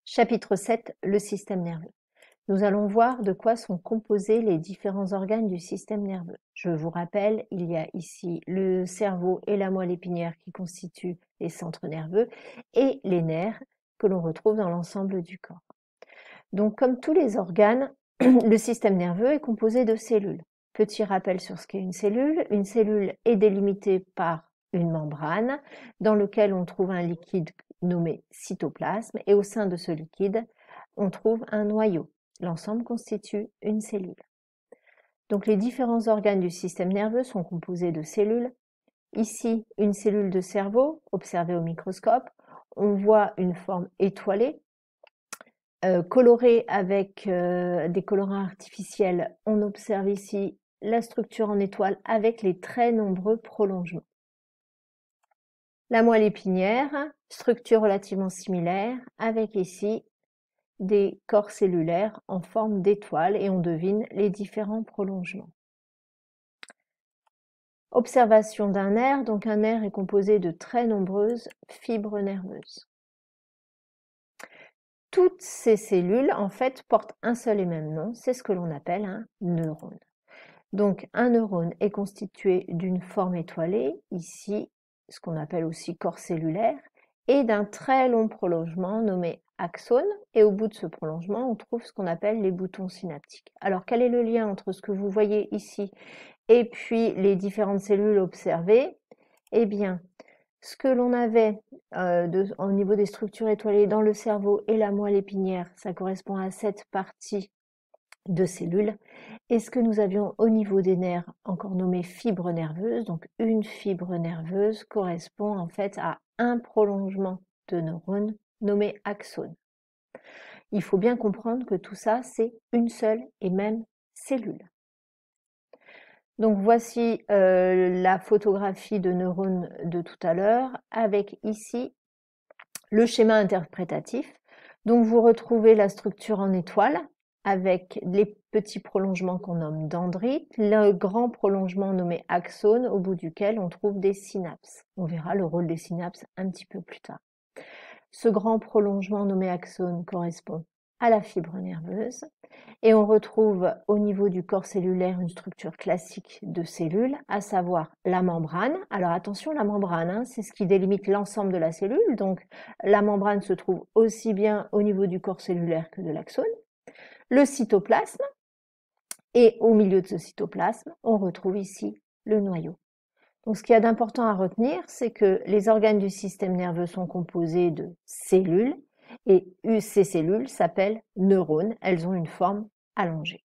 Chapitre 7, le système nerveux. Nous allons voir de quoi sont composés les différents organes du système nerveux. Je vous rappelle, il y a ici le cerveau et la moelle épinière qui constituent les centres nerveux et les nerfs que l'on retrouve dans l'ensemble du corps. Donc, comme tous les organes, le système nerveux est composé de cellules. Petit rappel sur ce qu'est une cellule. Une cellule est délimitée par une membrane dans laquelle on trouve un liquide nommé cytoplasme et au sein de ce liquide, on trouve un noyau. L'ensemble constitue une cellule. Donc les différents organes du système nerveux sont composés de cellules. Ici, une cellule de cerveau observée au microscope. On voit une forme étoilée, colorée avec des colorants artificiels. On observe ici la structure en étoile avec les très nombreux prolongements. La moelle épinière, structure relativement similaire, avec ici des corps cellulaires en forme d'étoile et on devine les différents prolongements. Observation d'un nerf, donc un nerf est composé de très nombreuses fibres nerveuses. Toutes ces cellules, en fait, portent un seul et même nom, c'est ce que l'on appelle un neurone. Donc un neurone est constitué d'une forme étoilée, ici ce qu'on appelle aussi corps cellulaire, et d'un très long prolongement nommé axone, et au bout de ce prolongement, on trouve ce qu'on appelle les boutons synaptiques. Alors quel est le lien entre ce que vous voyez ici et puis les différentes cellules observées? Eh bien, ce que l'on avait au niveau des structures étoilées dans le cerveau et la moelle épinière, ça correspond à cette partie de cellules. Et ce que nous avions au niveau des nerfs, encore nommé fibre nerveuse, donc une fibre nerveuse correspond en fait à un prolongement de neurones nommé axone. Il faut bien comprendre que tout ça, c'est une seule et même cellule. Donc voici la photographie de neurones de tout à l'heure, avec ici le schéma interprétatif. Donc vous retrouvez la structure en étoile, avec les petits prolongements qu'on nomme dendrites, le grand prolongement nommé axone, au bout duquel on trouve des synapses. On verra le rôle des synapses un petit peu plus tard. Ce grand prolongement nommé axone correspond à la fibre nerveuse et on retrouve au niveau du corps cellulaire une structure classique de cellules, à savoir la membrane. Alors attention, la membrane, c'est ce qui délimite l'ensemble de la cellule, donc la membrane se trouve aussi bien au niveau du corps cellulaire que de l'axone. Le cytoplasme, et au milieu de ce cytoplasme, on retrouve ici le noyau. Donc ce qu'il y a d'important à retenir, c'est que les organes du système nerveux sont composés de cellules, et ces cellules s'appellent neurones, elles ont une forme allongée.